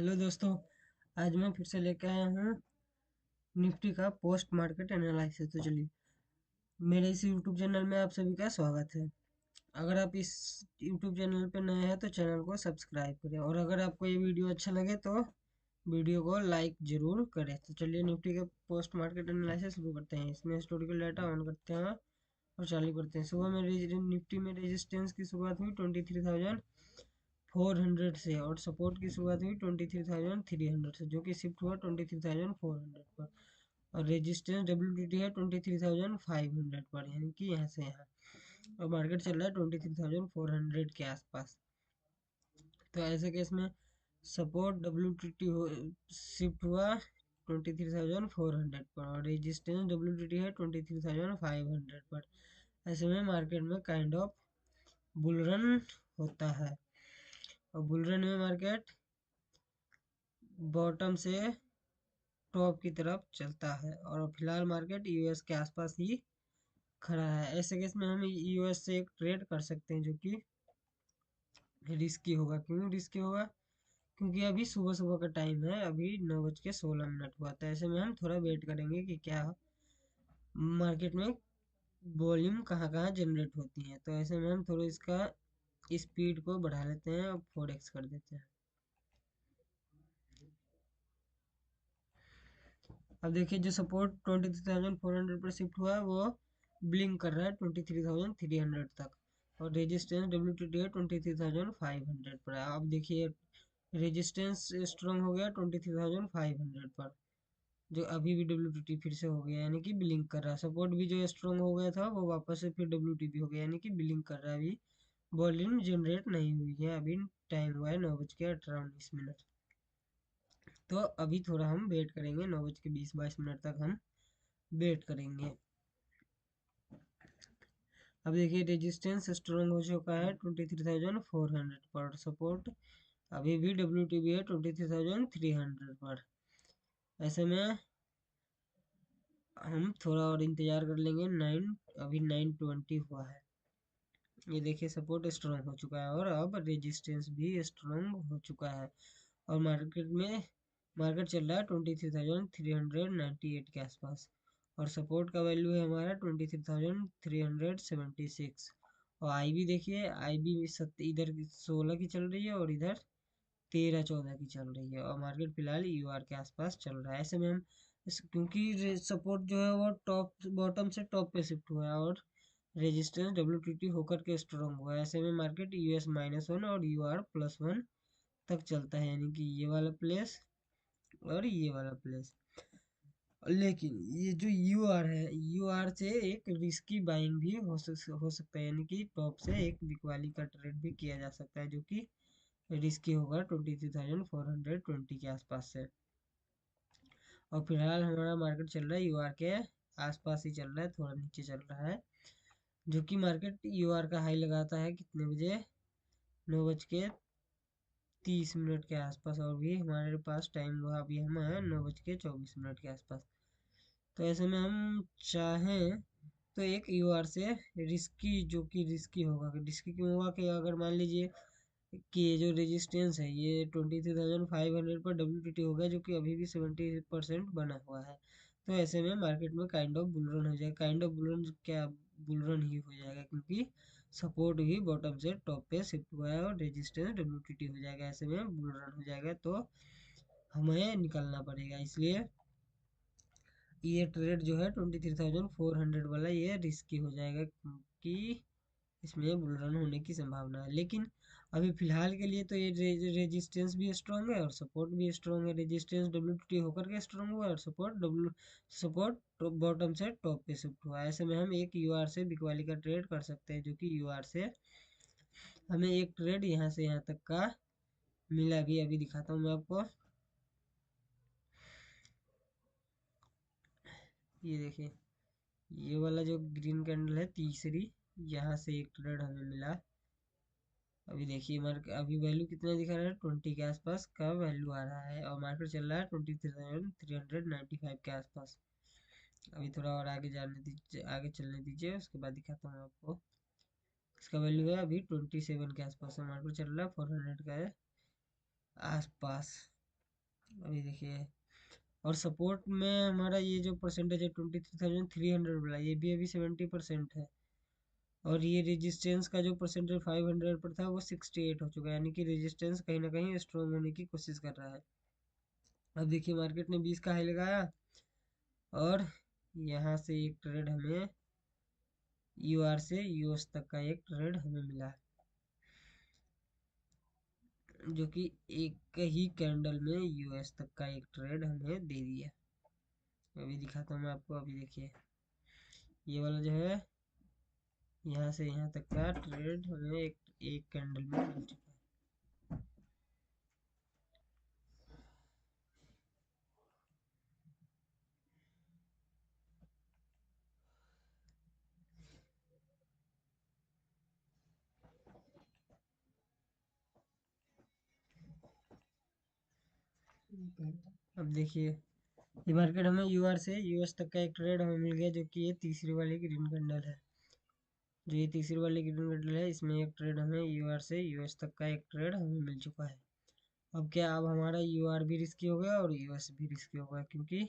Hello दोस्तों। आज मैं फिर से लेकर आया हूँ निफ्टी का पोस्ट मार्केट एनालिसिस। तो चलिए, मेरे इस यूट्यूब चैनल में आप सभी का स्वागत है। अगर आप इस यूट्यूब चैनल पे नए हैं तो चैनल को सब्सक्राइब करें, और अगर आपको ये वीडियो अच्छा लगे तो वीडियो को लाइक जरूर करें। तो चलिए, निफ्टी के पोस्ट मार्केट एनालिसिस शुरू करते हैं। इसमें हिस्टोरिकल डाटा ऑन करते हैं और चालू करते हैं। सुबह में निफ्टी में रेजिस्टेंस की शुरुआत हुई 23,400 से, और सपोर्ट की शुरुआत हुई 23,300 से, जो कि शिफ्ट हुआ 23,400 पर। और रेजिस्टेंस डब्ल्यू है 23,500 पर, यानी कि यहाँ से यहाँ। और मार्केट चल रहा है 23,400 के आसपास। तो ऐसे केस में सपोर्ट डब्ल्यू शिफ्ट हुआ 23,400 पर, और रेजिस्टेंस डब्ल्यू है 23,500 पर। ऐसे में मार्केट में काइंड ऑफ बुल रन होता है, और बुल रन में मार्केट बॉटम से टॉप की तरफ चलता है, और फिलहाल मार्केट यूएस के आसपास ही खड़ा है। ऐसे केस में हम यूएस से एक ट्रेड कर सकते हैं, जो कि रिस्की होगा। क्यों रिस्की होगा? क्योंकि अभी सुबह सुबह का टाइम है, अभी 9:16 हुआ था। ऐसे में हम थोड़ा वेट करेंगे कि क्या मार्केट में वॉल्यूम कहाँ कहाँ जनरेट होती है। तो ऐसे में हम थोड़ा इसका स्पीड को बढ़ा लेते हैं और 4x कर देते हैं। अब देखिए, जो सपोर्ट 23,400 पर शिफ्ट हुआ है वो ब्लिंक कर रहा है 23,300 तक, और रेजिस्टेंस डब्ल्यू है 23,500 पर। अब देखिए, रेजिस्टेंस स्ट्रॉन्ग हो गया 23,500 पर, जो अभी भी डब्ल्यू फिर से हो गया, यानी कि ब्लिंक कर रहा है। सपोर्ट भी जो स्ट्रॉन्ग हो गया था वो वापस से फिर डब्ल्यू हो गया, यानी कि ब्लिंक कर रहा है। अभी वॉल्यूम जनरेट नहीं हुई है, अभी टाइम हुआ है 9:18। तो अभी थोड़ा हम वेट करेंगे, 9:20-22 तक हम वेट करेंगे। अब देखिए, रेजिस्टेंस स्ट्रॉन्ग हो चुका है 23,400 पर, सपोर्ट अभी भी डब्ल्यू है 23,300 पर। ऐसे में हम थोड़ा और इंतजार कर लेंगे। अभी 9:20 हुआ है। ये देखिए, सपोर्ट स्ट्रॉन्ग हो चुका है और अब रेजिस्टेंस भी स्ट्रॉन्ग हो चुका है, और मार्केट चल रहा है 23,398 के आसपास, और सपोर्ट का वैल्यू है हमारा 23,376। और आई भी देखिए, आई भी इधर 16 की चल रही है और इधर 13-14 की चल रही है, और मार्केट फिलहाल यूआर के आसपास चल रहा है। ऐसे में हम क्योंकि सपोर्ट जो है वो टॉप बॉटम से टॉप पे शिफ्ट हुआ है, और रेजिस्टेंस डब्ल्यू होकर के स्ट्रॉन्ग हुआ है। ऐसे में मार्केट यूएस-1 और यूआर+1 तक चलता है, यानी कि ये वाला प्लेस और ये वाला प्लेस। लेकिन ये जो यूआर है, यूआर से एक रिस्की बाइंग भी हो सकता है, यानी कि टॉप से एक बिकवाली का ट्रेड भी किया जा सकता है, जो कि रिस्की होगा 23,420 के आसपास से। और फिलहाल हमारा मार्केट चल रहा है यूआर के आसपास ही चल रहा है, थोड़ा नीचे चल रहा है, जो कि मार्केट यूआर का हाई लगाता है कितने बजे? 9:30 के आसपास, और भी हमारे पास टाइम हुआ अभी हम है 9:24 के आसपास। तो ऐसे में हम चाहें तो एक यूआर से रिस्की, जो कि रिस्की होगा। रिस्की क्यों होगा? कि अगर मान लीजिए कि ये जो रेजिस्टेंस है ये 23,500 पर डब्ल्यू हो गया, जो कि अभी भी 70% बना हुआ है। तो ऐसे में मार्केट में काइंड ऑफ बुलरन हो जाएगा। काइंड ऑफ बुलरन क्या, बुलरन ही हो जाएगा, क्योंकि सपोर्ट भी बॉटम से टॉप पे शिफ्ट हुआ है और रेजिस्टेंस डब्ल्यू हो जाएगा। ऐसे में बुलरन हो जाएगा, तो हमें निकलना पड़ेगा। इसलिए ये ट्रेड जो है 23,400 वाला ये रिस्की हो जाएगा, क्योंकि इसमें बुल रन होने की संभावना है। लेकिन अभी फिलहाल के लिए तो ये रेजिस्टेंस भी स्ट्रांग है और सपोर्ट भी स्ट्रांग है। रेजिस्टेंस डब्ल्यू होकर के स्ट्रांग हुआ है, और सपोर्ट बॉटम से टॉप पे शिफ्ट हुआ है। ऐसे में हम एक यूआर से बिकवाली का ट्रेड कर सकते हैं, जो कि यूआर से हमें एक ट्रेड यहाँ से यहाँ तक का मिला भी। अभी दिखाता हूँ मैं आपको। ये देखिए, ये वाला जो ग्रीन कैंडल है तीसरी, यहाँ से एक ट्रेड हमें मिला। अभी देखिए, मार्केट अभी वैल्यू कितना दिखा रहा है? 20 के आसपास का वैल्यू आ रहा है, और मार्केट चल रहा है 23,395 के आसपास। अभी थोड़ा और आगे जाने दीजिए, आगे चलने दीजिए, उसके बाद दिखाता हूँ आपको। इसका वैल्यू है अभी 27 के आसपास है, मार्केट चल रहा है 400 का आसपास। अभी देखिए, और सपोर्ट में हमारा ये जो परसेंटेज है 23,300 वाला, ये भी अभी 70% है। और ये रेजिस्टेंस का जो परसेंटेज 500 पर था वो 68 हो चुका है, यानी कि रेजिस्टेंस कहीं ना कहीं स्ट्रॉन्ग होने की कोशिश कर रहा है। अब देखिए मार्केट ने 20 का हाई लगाया, और यहाँ से एक ट्रेड हमें यूआर से यूएस तक का एक ट्रेड हमें मिला है, जो कि एक ही कैंडल में यूएस तक का एक ट्रेड हमें दे दिया। अभी दिखाता हूँ मैं आपको। अभी देखिए ये वाला जो है, यहाँ से यहाँ तक का ट्रेड हमें एक कैंडल में मिल चुका है। अब देखिए ये मार्केट हमें यूआर से यूएस तक का एक ट्रेड हमें मिल गया, जो कि ये तीसरी वाली ग्रीन कैंडल है। जो ये तीसरी वाली ग्रीन कैंडल है, इसमें एक ट्रेड हमें यूआर से यूएस तक का एक ट्रेड हमें मिल चुका है। अब क्या, अब हमारा यूआर भी रिस्की हो गया और यूएस भी रिस्की हो गया, क्योंकि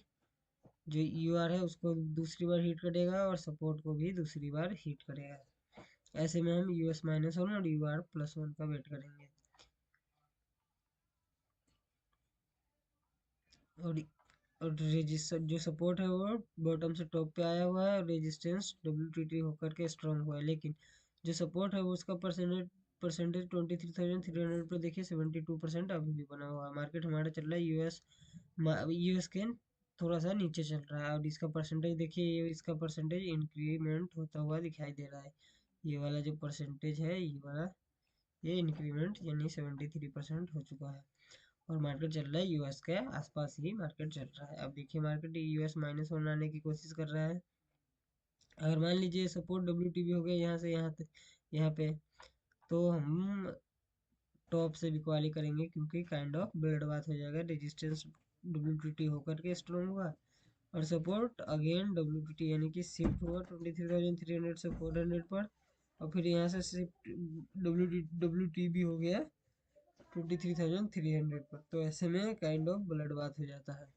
जो यूआर है उसको दूसरी बार हिट करेगा और सपोर्ट को भी दूसरी बार हिट करेगा। ऐसे में हम US-1 और UR+1 का वेट करेंगे। और जो सपोर्ट है वो बॉटम से टॉप पे आया हुआ है, और रेजिस्टेंस WTT होकर के स्ट्रॉन्ग हुआ है, लेकिन जो सपोर्ट है वो उसका परसेंटेज 23,300 पर देखिए 72% अभी भी बना हुआ है। मार्केट हमारा चल रहा है यूएस के थोड़ा सा नीचे चल रहा है, और इसका परसेंटेज देखिए, ये इसका परसेंटेज इंक्रीमेंट होता हुआ दिखाई दे रहा है। ये वाला जो परसेंटेज है, ये वाला, ये इंक्रीमेंट यानी 73% हो चुका है, और मार्केट चल रहा है यूएस के आसपास ही मार्केट चल रहा है। अब देखिए मार्केट US-1 आने की कोशिश कर रहा है। अगर मान लीजिए सपोर्ट WTB हो गया यहाँ से यहाँ तक, यहाँ पे, तो हम टॉप से बिकवाली करेंगे, क्योंकि काइंड ऑफ बेल्ट बात हो जाएगा। रेजिस्टेंस WTT होकर के स्ट्रॉन्ग हुआ, और सपोर्ट अगेन WTT, यानी कि शिफ्ट हुआ 23,300 से 400 पर, और फिर यहाँ से शिफ्ट WTB हो गया 23,300 पर। तो ऐसे में काइंड ऑफ ब्लड बाथ हो जाता है,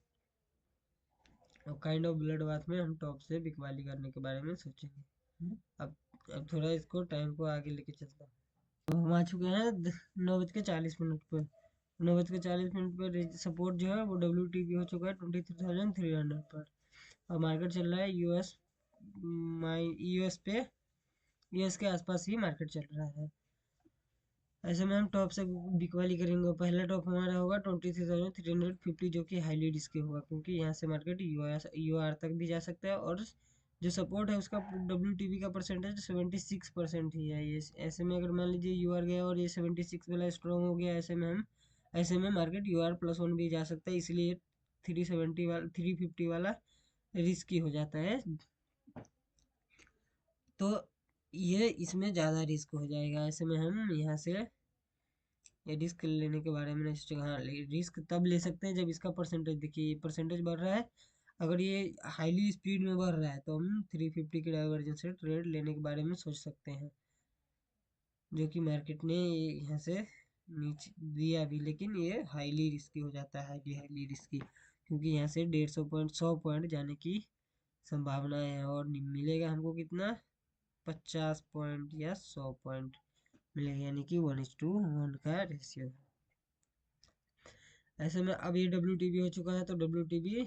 और काइंड ऑफ ब्लड बाथ में हम टॉप से बिकवाली करने के बारे में सोचेंगे। अब थोड़ा इसको टाइम को आगे लेके चलता हूँ। तो हम आ चुके हैं 9:40 पर। 9:40 पर सपोर्ट जो है वो WTB हो चुका है 23,300 पर, और मार्केट चल रहा है यूएस पे, यूएस के आसपास ही मार्केट चल रहा है। ऐसे में हम टॉप से बिकवाली करेंगे। पहला टॉप हमारा होगा 23,350, जो कि हाईली रिस्की होगा, क्योंकि यहाँ से मार्केट यूआर तक भी जा सकता है, और जो सपोर्ट है उसका WTB का परसेंटेज 76% ही है। ये ऐसे में अगर मान लीजिए यूआर गया और ये 76 वाला स्ट्रॉन्ग हो गया, ऐसे में मार्केट UR+1 भी जा सकता है, इसलिए 350 वाला रिस्की हो जाता है। तो ये इसमें ज़्यादा रिस्क हो जाएगा। ऐसे में हम यहाँ से ये रिस्क लेने के बारे में नहीं सोचेंगे। हाँ, रिस्क तब ले सकते हैं जब इसका परसेंटेज, देखिए परसेंटेज बढ़ रहा है। अगर ये हाईली स्पीड में बढ़ रहा है तो हम 350 के डाइवर्जेंस से ट्रेड लेने के बारे में सोच सकते हैं, जो कि मार्केट ने यहाँ से नीचे दिया भी, लेकिन ये हाईली रिस्की हो जाता है, हाईली हाईली रिस्की, क्योंकि यहाँ से 150 पॉइंट 100 पॉइंट जाने की संभावना है, और मिलेगा हमको कितना, 50 पॉइंट या 100 पॉइंट मिलेगा, यानी कि 1:1 का रेशियो है। ऐसे में अब ये WTB हो चुका है, तो WTB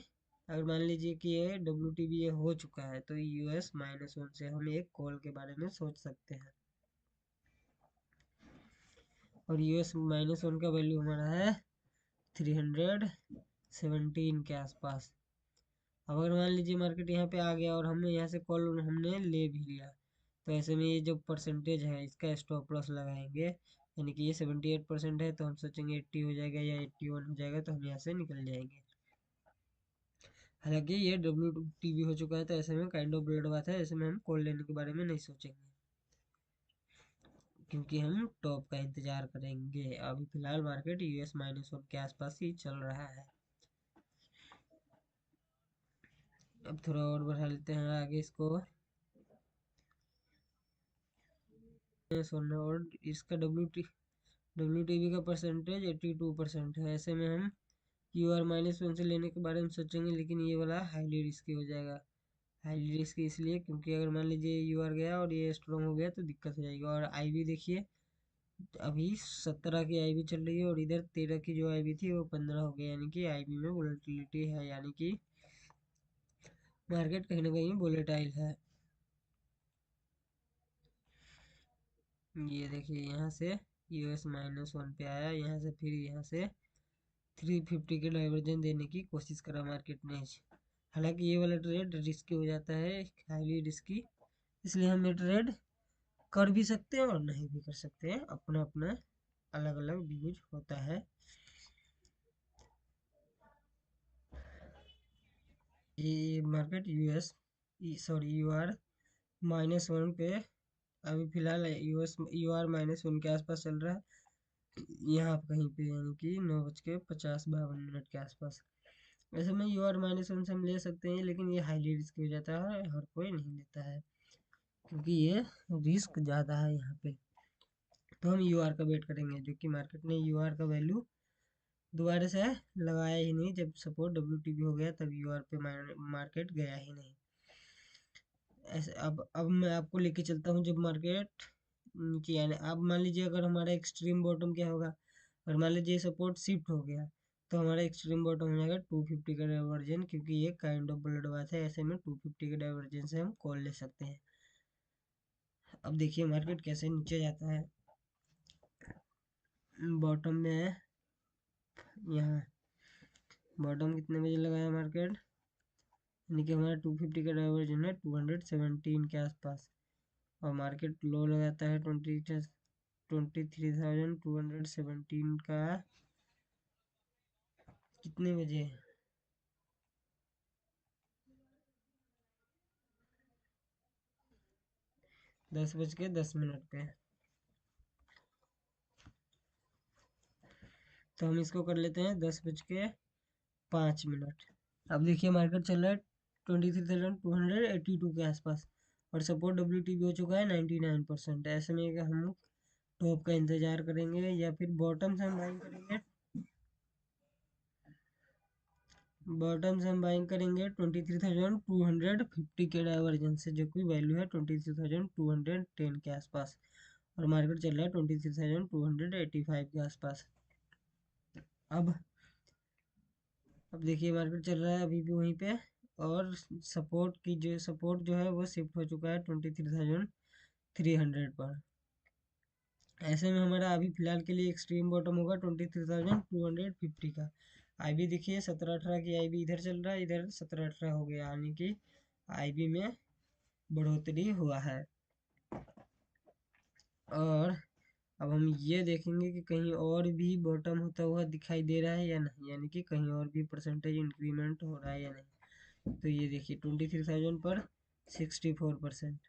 अगर मान लीजिए कि ये WTB ये हो चुका है, तो US-1 से हम एक कॉल के बारे में सोच सकते हैं, और US-1 का वैल्यू हमारा है 317 के आसपास। अब अगर मान लीजिए मार्केट यहाँ पे आ गया और हमने यहाँ से कॉल हमने ले भी लिया, तो ऐसे में ये जो परसेंटेज है इसका स्टॉप लॉस लगाएंगे, यानी कि ये 78% है, तो हम सोचेंगे 80 हो जाएगा या 81 हो जाएगा, तो हम यहाँ से निकल जाएंगे। हालांकि ये WTB हो चुका है, तो ऐसे में काइंड ऑफ ब्लड बात है, ऐसे में हम कॉल लेने के बारे में नहीं सोचेंगे, क्योंकि हम टॉप का इंतजार करेंगे। अभी फिलहाल मार्केट US-1 के आसपास ही चल रहा है। अब थोड़ा और बढ़ा लेते हैं आगे इसको, सोना, और इसका WTB का परसेंटेज 82% है। ऐसे में हम UR-1 से लेने के बारे में सोचेंगे, लेकिन ये वाला हाईली रिस्की हो जाएगा। हाईली रिस्की इसलिए क्योंकि अगर मान लीजिए UR गया और ये स्ट्रॉन्ग हो गया तो दिक्कत हो जाएगी। और IB देखिए, अभी 17 की IB चल रही है और इधर 13 की जो IB थी वो 15 हो गई, यानी कि IB में वोलेटिलिटी है, यानी कि मार्केट कहीं ना कहीं वोलेटाइल है। ये देखिए यहाँ से US-1 पे आया, यहाँ से फिर यहाँ से 350 के डाइवर्जन देने की कोशिश करा मार्केट ने। हालांकि ये वाला ट्रेड रिस्की हो जाता है, हाईली रिस्की, इसलिए हम ये ट्रेड कर भी सकते हैं और नहीं भी कर सकते हैं, अपना अपना अलग अलग व्यूज होता है। ये मार्केट UR-1 पे अभी फिलहाल UR-1 के आसपास चल रहा है, यहाँ कहीं पे, यानी कि 9:50-52 के आसपास। वैसे में UR-1 से हम ले सकते हैं, लेकिन ये हाईली रिस्क हो जाता है, हर कोई नहीं लेता है क्योंकि ये रिस्क ज़्यादा है यहाँ पे। तो हम UR का वेट करेंगे, जो कि मार्केट ने UR का वैल्यू दोबारा से लगाया ही नहीं। जब सपोर्ट WTB हो गया तब UR पे मार्केट गया ही नहीं। ऐसे अब मैं आपको लेके चलता हूँ, जब मार्केट नीचे आने, अब मान लीजिए अगर हमारा एक्सट्रीम बॉटम क्या होगा, अगर मान लीजिए सपोर्ट शिफ्ट हो गया तो हमारा एक्सट्रीम बॉटम हो जाएगा 250 का डाइवर्जन, क्योंकि ये काइंड ऑफ ब्लडबाथ है। ऐसे में 250 के डाइवर्जन से हम कॉल ले सकते हैं। अब देखिए मार्केट कैसे नीचे जाता है, बॉटम में है यहाँ। बॉटम कितने बजे लगाया मार्केट, यानी कि हमारा 250 का डाइवर्जन है 217 के आसपास, और मार्केट लो लगाता है 23,217 का कितने बजे, 10:10 पे। तो हम इसको कर लेते हैं 10:05। अब देखिए मार्केट चल रहा है 23,282 के आसपास, और सपोर्ट WTB हो चुका है 99%। ऐसे में कि हम टॉप का इंतजार करेंगे या फिर बॉटम से हम बाइंग करेंगे। बॉटम से हम बाइंग करेंगे 23,250 के डाइवर्जन से, जो कि वैल्यू है 23,210 के आसपास, और मार्केट चल रहा है 23,285 के आसपास। अब अब देखिए मार्केट चल रहा है अभी भी वहीं पे, और सपोर्ट जो है वो शिफ्ट हो चुका है 23,300 पर। ऐसे में हमारा अभी फिलहाल के लिए एक्सट्रीम बॉटम होगा 23,250 का। IB देखिए 17-18 की IB इधर चल रहा है, इधर 17-18 हो गया, यानी कि IB में बढ़ोतरी हुआ है। और अब हम ये देखेंगे कि कहीं और भी बॉटम होता हुआ दिखाई दे रहा है या नहीं, यानी कि कहीं और भी परसेंटेज इंक्रीमेंट हो रहा है या नहीं। तो ये देखिए 23,000 पर 64%,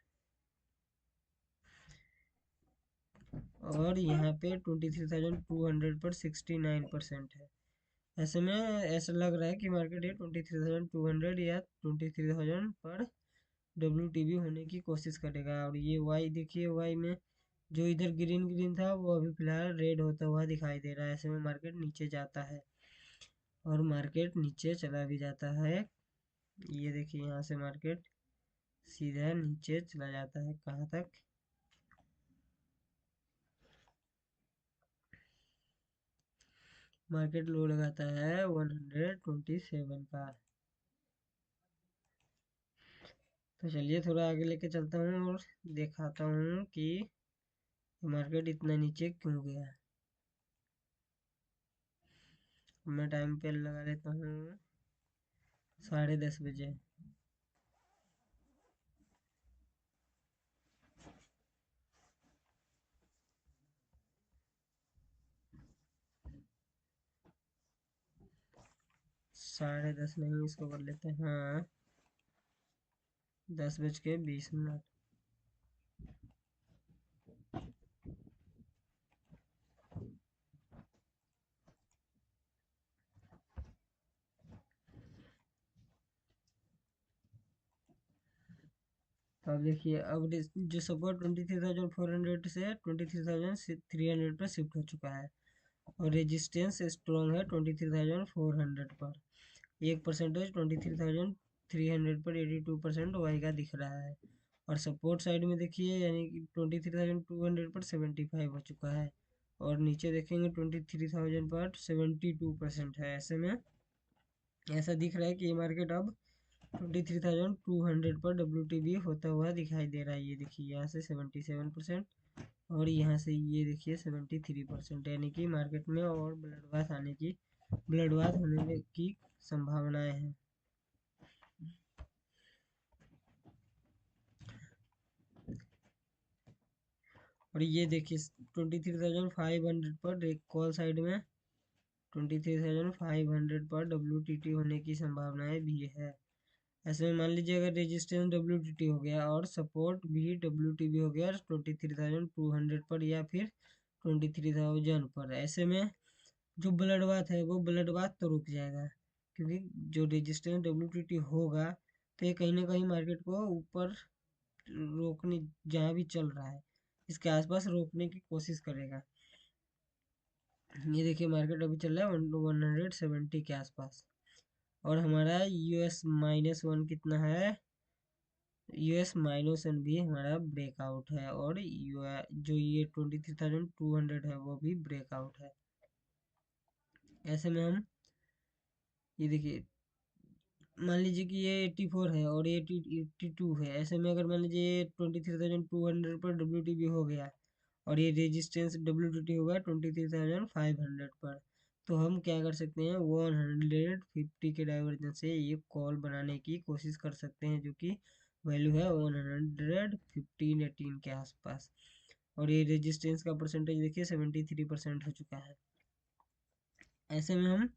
और यहाँ पे 23,200 पर 69% है। ऐसे में ऐसा लग रहा है कि मार्केट ये 23,200 या 23,000 पर WTB होने की कोशिश करेगा। और ये वाई देखिए, वाई में जो इधर ग्रीन ग्रीन था वो अभी फिलहाल रेड होता हुआ दिखाई दे रहा है। ऐसे में मार्केट नीचे जाता है, और मार्केट नीचे चला भी जाता है। ये देखिए यहाँ से मार्केट सीधा नीचे चला जाता है, कहाँ तक, मार्केट लो लगाता है 127 का। तो चलिए थोड़ा आगे लेके चलता हूँ और दिखाता हूँ कि मार्केट इतना नीचे क्यों गया। मैं टाइम पे लगा लेता हूँ 10:30 बजे। 10:30 नहीं, इसको कर लेते हैं, हाँ, 10:20। तो अब देखिए, अब जो सपोर्ट 23,400 से 23,300 पर शिफ्ट हो चुका है, और रेजिस्टेंस स्ट्रॉन्ग है 23,400 पर, 1% 23,300 पर 82% वाई का दिख रहा है। और सपोर्ट साइड में देखिए यानी कि 23,200 पर 75 हो चुका है, और नीचे देखेंगे 23,000 पर 72% है। ऐसे में ऐसा दिख रहा है कि ये मार्केट अब 23,200 पर WTB होता हुआ दिखाई दे रहा है। ये देखिए यहाँ से 77% और यहाँ से ये देखिए 73%, यानी कि मार्केट में और ब्लडबाथ होने की संभावनाएं हैं। और ये देखिए 23,500 पर एक कॉल साइड में 23,500 पर WTT होने की संभावनाएं भी है। ऐसे में मान लीजिए अगर रेजिस्टेंस WTT हो गया और सपोर्ट भी WTB हो गया 23,200 पर या फिर 23,000 पर, ऐसे में जो ब्लडबाथ है वो ब्लडबाथ तो रुक जाएगा, क्योंकि जो रेजिस्टेंस WTT होगा तो ये कहीं ना कहीं मार्केट को ऊपर रोकने, जहाँ भी चल रहा है इसके आसपास रोकने की कोशिश करेगा। ये देखिए मार्केट अभी चल रहा है 170 के आसपास, और हमारा US-1 कितना है, US-1 भी हमारा ब्रेकआउट है, और जो ये 23,200 है वो भी ब्रेकआउट है। ऐसे में हम ये देखिए मान लीजिए कि ये 84 है और ये 82 है। ऐसे में अगर मान लीजिए 23,200 पर WTB हो गया और ये रेजिस्टेंस WTT होगा 23,500 पर, तो हम क्या कर सकते हैं 150 के डाइवर्जन से ये कॉल बनाने की कोशिश कर सकते हैं, जो कि वैल्यू है 115-18 के आसपास। और ये रेजिस्टेंस का परसेंटेज देखिए 73% हो चुका है। ऐसे में हम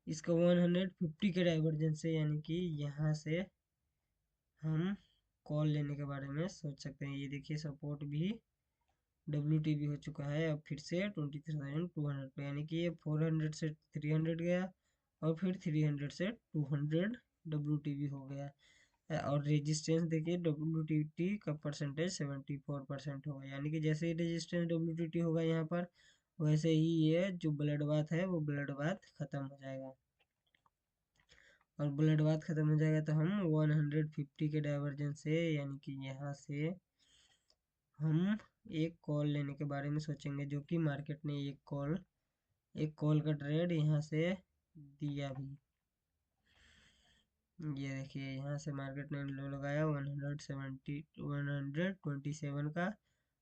इसका 150 के डाइवर्जन से यानी कि यहाँ से हम कॉल लेने के बारे में सोच सकते हैं। ये देखिए सपोर्ट भी WTB हो चुका है अब फिर से 23,200 पे, यानी कि ये 400 से 300 गया और फिर 300 से 200 WTB हो गया। और रेजिस्टेंस देखिए WTT का परसेंटेज 74% होगा, यानी कि जैसे ही रेजिस्टेंस WTT होगा यहाँ पर वैसे ही ये जो ब्लड बाथ है वो ब्लड बाथ खत्म हो जाएगा। और ब्लड बाथ खत्म हो जाएगा तो हम 150 के डाइवर्जन से यानी कि यहाँ से हम एक कॉल लेने के बारे में सोचेंगे, जो कि मार्केट ने एक कॉल का ट्रेड यहाँ से दिया भी। ये देखिए यहाँ से मार्केट ने लो लगाया 127 का,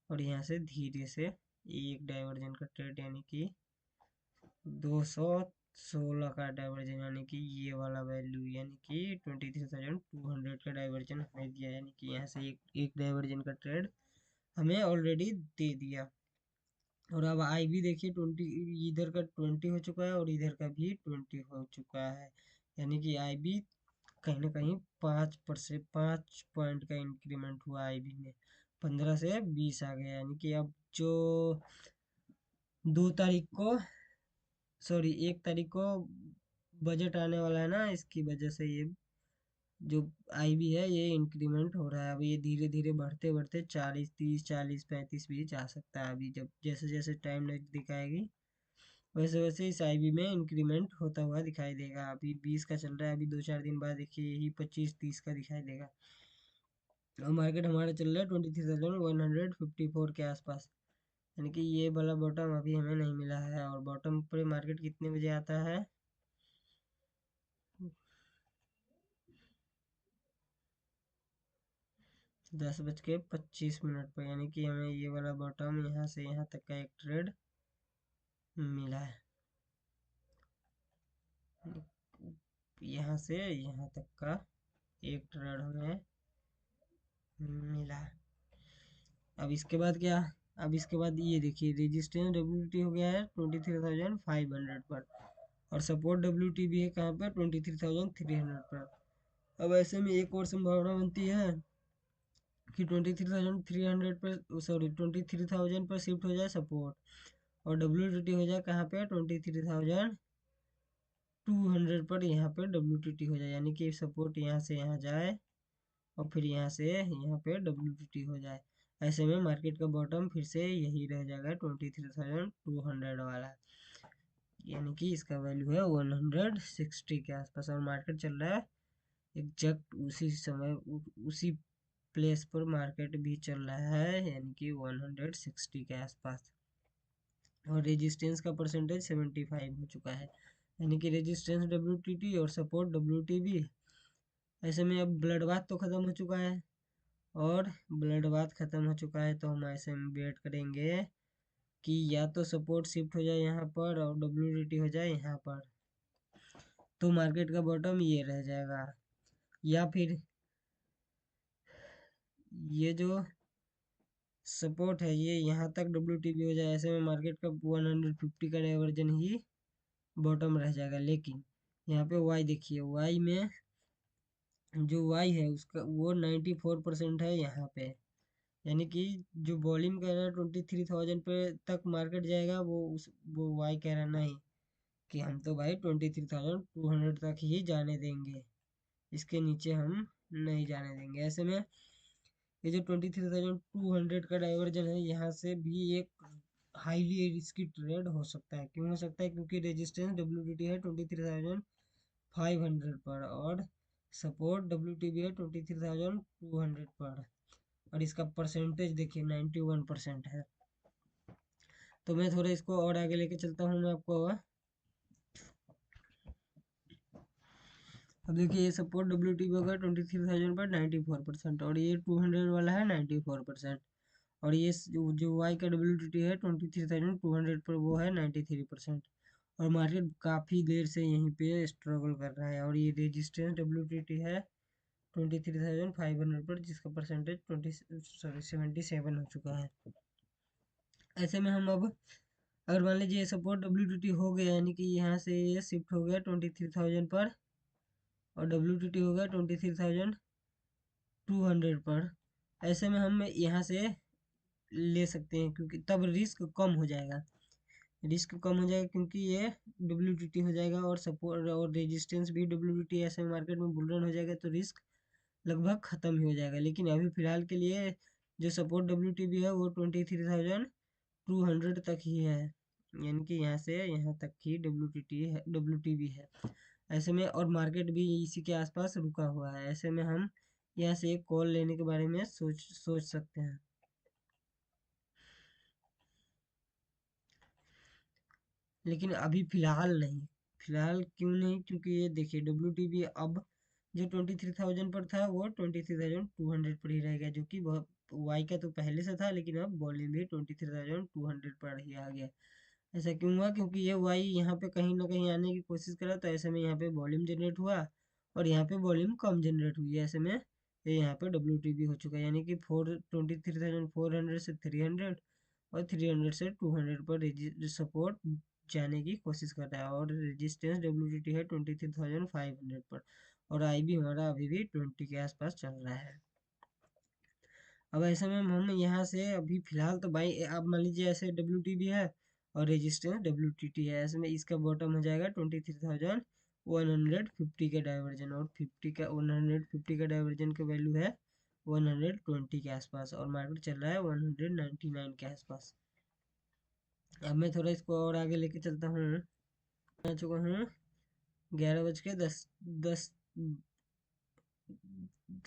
और यहाँ से धीरे से एक डाइवर्जन का ट्रेड यानी कि 216 का डाइवर्जन, यानी कि ये वाला वैल्यू यानी कि 23,200 का डाइवर्जन हमें दिया, यानी कि यहाँ से एक डाइवर्जन का ट्रेड हमें ऑलरेडी दे दिया। और अब आई भी देखिए 20, इधर का 20 हो चुका है और इधर का भी 20 हो चुका है, यानी कि आई भी कहीं ना कहीं 5 पॉइंट का इंक्रीमेंट हुआ आई बी में, 15 से 20 आ गया। यानी कि अब जो 2 तारीख को, सॉरी 1 तारीख को बजट आने वाला है ना, इसकी वजह से ये जो आई बी है ये इंक्रीमेंट हो रहा है। अब ये धीरे धीरे बढ़ते बढ़ते 40, 30, 40, 35 भी जा सकता है। अभी जब जैसे जैसे टाइम दिखाएगी वैसे वैसे इस आईबी में इंक्रीमेंट होता हुआ दिखाई देगा। अभी 20 का चल रहा है, अभी 2-4 दिन बाद देखिए यही 25-30 का दिखाई देगा। और मार्केट हमारा चल रहा है 23,154 के आसपास, यानी कि ये वाला बॉटम अभी हमें नहीं मिला है। और बॉटम पर मार्केट कितने बजे आता है, 10:25 पर, यानी कि हमें ये वाला बॉटम यहाँ से यहाँ तक का एक ट्रेड मिला है, यहाँ से यहाँ तक का एक ट्रेड हमें मिला है। अब इसके बाद क्या, अब इसके बाद ये देखिए रेजिस्टेंस WT हो गया है 23,500 पर, और सपोर्ट WT भी है कहाँ पर 23,300 पर। अब ऐसे में एक और संभावना बनती है कि 23,300 पर, सॉरी 23,000 पर शिफ्ट हो जाए सपोर्ट, और WTT हो जाए कहाँ पे 23,200 पर, यहाँ पे WTT हो जाए, यानी कि सपोर्ट यहाँ से यहाँ जाए और फिर यहाँ से यहाँ पे WTT हो जाए। ऐसे में मार्केट का बॉटम फिर से यही रह जाएगा 23,200 वाला। यानी कि इसका वैल्यू है 160 के आसपास, और मार्केट चल रहा है एग्जैक्ट उसी समय उसी प्लेस पर मार्केट भी चल रहा है, यानी कि 160 के आसपास। और रेजिस्टेंस का परसेंटेज 75 हो चुका है, यानी कि रेजिस्टेंस WTT और सपोर्ट WTB। ऐसे में अब ब्लड बाथ तो ख़त्म हो चुका है, और ब्लड बाथ ख़त्म हो चुका है तो हम ऐसे में वेट करेंगे कि या तो सपोर्ट शिफ्ट हो जाए यहाँ पर और WTT हो जाए यहाँ पर, तो मार्केट का बॉटम ये रह जाएगा। या फिर ये जो सपोर्ट है ये यहाँ तक WTB हो जाए, ऐसे में मार्केट का 150 का डाइवर्जन ही बॉटम रह जाएगा। लेकिन यहाँ पे वाई देखिए, वाई में जो वाई है उसका वो 94% है यहाँ पे, यानी कि जो वॉल्यूम कह रहा है 23,000 पे तक मार्केट जाएगा, वो वाई कह रहा नहीं कि हम तो भाई 23,200 तक ही जाने देंगे, इसके नीचे हम नहीं जाने देंगे। ऐसे में ये जो 23,200 का डाइवर्जन है, यहाँ से भी एक हाईली रिस्की ट्रेड हो सकता है। क्यों हो सकता है? क्योंकि रेजिस्टेंस WTT है 23,500 पर, और सपोर्ट WTB है 23,200 पर, और इसका परसेंटेज देखिए 91% है। तो मैं थोड़ा इसको और आगे लेके चलता हूँ मैं आपको। अब देखिए ये सपोर्ट WTB होगा 23,000 पर 94%, और ये 200 वाला है 94%, और ये जो वाई का WTT है 23,200 पर वो है 93%। और मार्केट काफ़ी देर से यहीं पे स्ट्रगल कर रहा है, और ये रेजिस्टेंस WTT है 23,500 पर, जिसका परसेंटेज 77 हो चुका है। ऐसे में हम अब अगर मान लीजिए सपोर्ट WTT हो गया, यानी कि यहाँ से ये शिफ्ट हो गया 23,000 पर, और WTT हो गया 23,200 पर, ऐसे में हम यहाँ से ले सकते हैं, क्योंकि तब रिस्क कम हो जाएगा। रिस्क कम हो जाएगा क्योंकि ये WTT हो जाएगा, और सपोर्ट और रेजिस्टेंस भी WTT, ऐसे मार्केट में बुलरन हो जाएगा तो रिस्क लगभग ख़त्म ही हो जाएगा। लेकिन अभी फ़िलहाल के लिए जो सपोर्ट WTB है वो 23,200 तक ही है, यानी कि यहाँ से यहाँ तक ही WTB है। ऐसे में और मार्केट भी इसी के आसपास रुका हुआ है, ऐसे में हम यहाँ से एक कॉल लेने के बारे में सोच सकते हैं। लेकिन अभी फ़िलहाल नहीं। फ़िलहाल क्यों नहीं? क्योंकि ये देखिए WTB अब जो 23,000 पर था वो 23,200 पर ही रह गया, जो कि वाई का तो पहले से था, लेकिन अब वॉल्यूम भी 23,200 पर ही आ गया। ऐसा क्यों हुआ? क्योंकि ये वाई यहाँ पे कहीं ना कहीं आने की कोशिश करा, तो ऐसे में यहाँ पे वॉल्यूम जनरेट हुआ, और यहाँ पे वॉल्यूम कम जनरेट हुई है। ऐसे में ये यहाँ पे WTB हो चुका है, यानी कि 23,400 से 300, और 300 से 200 पर सपोर्ट जाने की कोशिश कर रहा है, और रेजिस्टेंस WTT है 23,500 पर, और आई भी हमारा अभी भी 20 के आसपास चल रहा है। अब ऐसे में हम यहाँ से अभी फिलहाल तो भाई आप मान लीजिए ऐसे WTB है और रेजिस्टेंस WTT है, ऐसे में इसका बॉटम हो जाएगा 23,150 का डाइवर्जन, और 150 का डाइवर्जन का वैल्यू है 120 के आसपास, और मार्केट चल रहा है 199 के आसपास। अब मैं थोड़ा इसको और आगे लेके चलता हूँ। आ चुका हूँ 11 बज के 10 10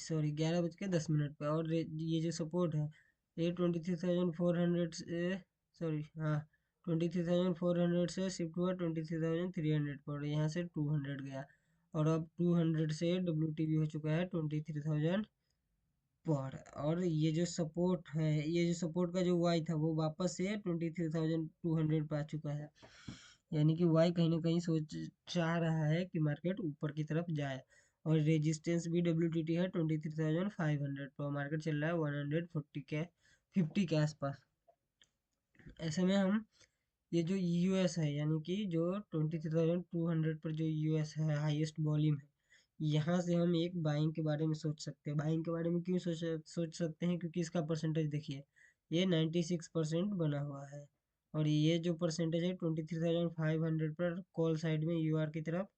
सॉरी 11 बज के 10 मिनट पे, और ये जो सपोर्ट है ये 23,400 से, सॉरी हाँ 23,400 से शिफ्ट हुआ 23,300 पर, यहाँ से 200 गया, और अब 200 से WTB हो चुका है 23,000 पर, और ये जो सपोर्ट है, ये जो सपोर्ट का जो वाई था वो वापस से 23,200 पे आ चुका है, यानी कि वाई कहीं ना कहीं चाह रहा है कि मार्केट ऊपर की तरफ जाए। और रेजिस्टेंस भी WTT है 23,500 पर, मार्केट चल रहा है 140 के 50 के आसपास। ऐसे में हम ये जो US है, यानी कि जो 23,200 पर जो US है हाईएस्ट वॉल्यूम है, यहाँ से हम एक बाइंग के बारे में सोच सकते हैं। बाइंग के बारे में क्यों सोच सकते हैं? क्योंकि इसका परसेंटेज देखिए ये 96% बना हुआ है, और ये जो परसेंटेज है 23,500 पर कॉल साइड में UR की तरफ,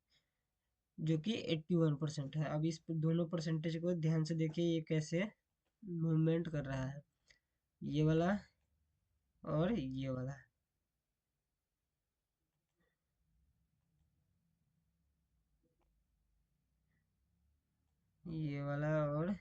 जो कि 81% है। अब इस दोनों परसेंटेज को ध्यान से देखिए ये कैसे मूवमेंट कर रहा है, ये वाला और ये वाला। ये वाला और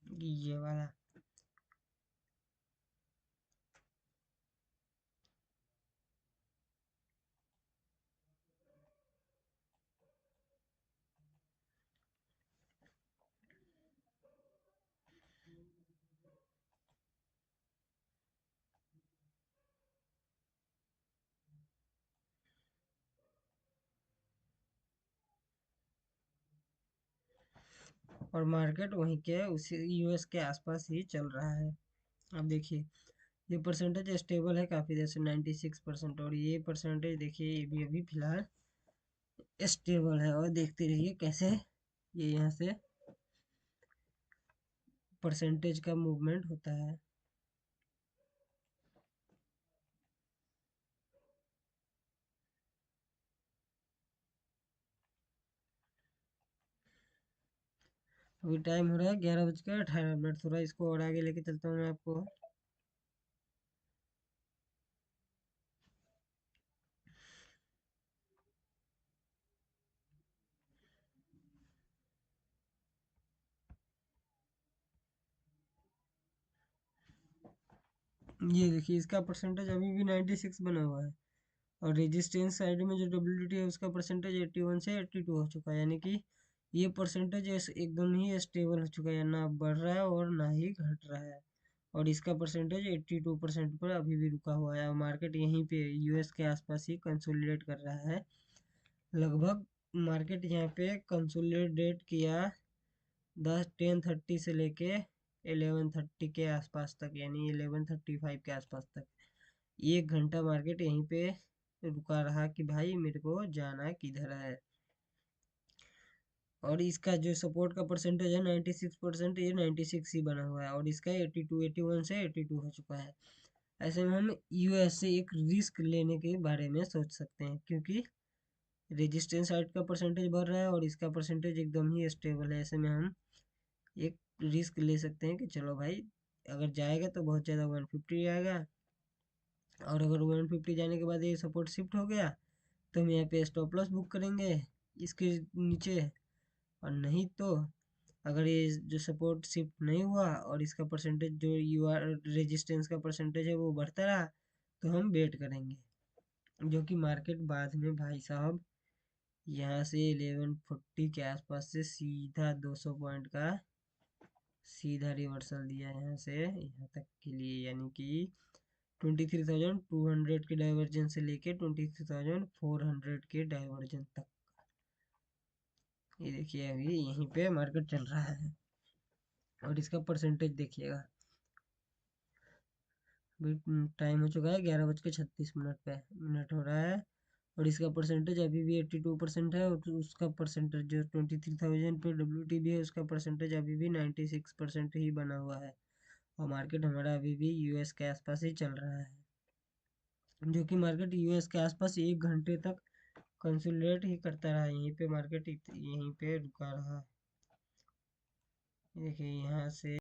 ये वाला। और मार्केट वहीं के उसी यूएस के आसपास ही चल रहा है। अब देखिए ये परसेंटेज स्टेबल है काफ़ी देर से 96%, और ये परसेंटेज देखिए ये भी अभी फिलहाल स्टेबल है। और देखते रहिए कैसे ये यहाँ से परसेंटेज का मूवमेंट होता है। अभी टाइम हो रहा है 11:18। थोड़ा इसको और आगे लेके चलता हूँ मैं आपको। ये देखिए इसका परसेंटेज अभी भी 96 बना हुआ है, और रेजिस्टेंस साइड में जो डब्ल्यूटी है उसका परसेंटेज 81 से 82 हो चुका है, यानी कि ये परसेंटेज एकदम ही स्टेबल हो चुका है, ना बढ़ रहा है और ना ही घट रहा है। और इसका परसेंटेज 82% पर अभी भी रुका हुआ है, और मार्केट यहीं पे यूएस के आसपास ही कंसोलिडेट कर रहा है लगभग। मार्केट यहाँ पे कंसोलिडेट किया 10:30 से लेके 11:30 के आसपास तक, यानी 11:35 के आसपास तक 1 घंटा मार्केट यहीं पे रुका रहा कि भाई मेरे को जाना किधर है। और इसका जो सपोर्ट का परसेंटेज है 96%, ये 96 ही बना हुआ है, और इसका 82 81 से 82 हो चुका है। ऐसे में हम यूएस से एक रिस्क लेने के बारे में सोच सकते हैं, क्योंकि रेजिस्टेंस साइड का परसेंटेज बढ़ रहा है और इसका परसेंटेज एकदम ही स्टेबल है। ऐसे में हम एक रिस्क ले सकते हैं कि चलो भाई अगर जाएगा तो बहुत ज़्यादा 150 आएगा, और अगर 150 जाने के बाद ये सपोर्ट शिफ्ट हो गया तो हम यहाँ पे स्टॉप लॉस बुक करेंगे इसके नीचे। और नहीं तो अगर ये जो सपोर्ट शिफ्ट नहीं हुआ और इसका परसेंटेज जो यू आर रेजिस्टेंस का परसेंटेज है वो बढ़ता रहा, तो हम वेट करेंगे, जो कि मार्केट बाद में भाई साहब यहाँ से 1140 के आसपास से सीधा 200 पॉइंट का सीधा रिवर्सल दिया यहाँ से यहाँ तक के लिए, यानी कि 23,200 के डाइवर्जन से लेके 23,400 के डाइवर्जन तक। ये देखिए अभी यहीं पे मार्केट चल रहा है, और इसका परसेंटेज देखिएगा। अभी टाइम हो चुका है 11:36 पे मिनट हो रहा है, और इसका परसेंटेज अभी भी 82% है, और उसका परसेंटेज जो 23,000 पे डब्ल्यू भी है उसका परसेंटेज अभी भी 96% ही बना हुआ है। और मार्केट हमारा अभी भी यूएस के आसपास ही चल रहा है, जो कि मार्केट यूएस के आसपास 1 घंटे तक कंसोलिडेट ही करता रहा। यहीं पे मार्केट यहीं पे रुका रहा। देखिए यहाँ से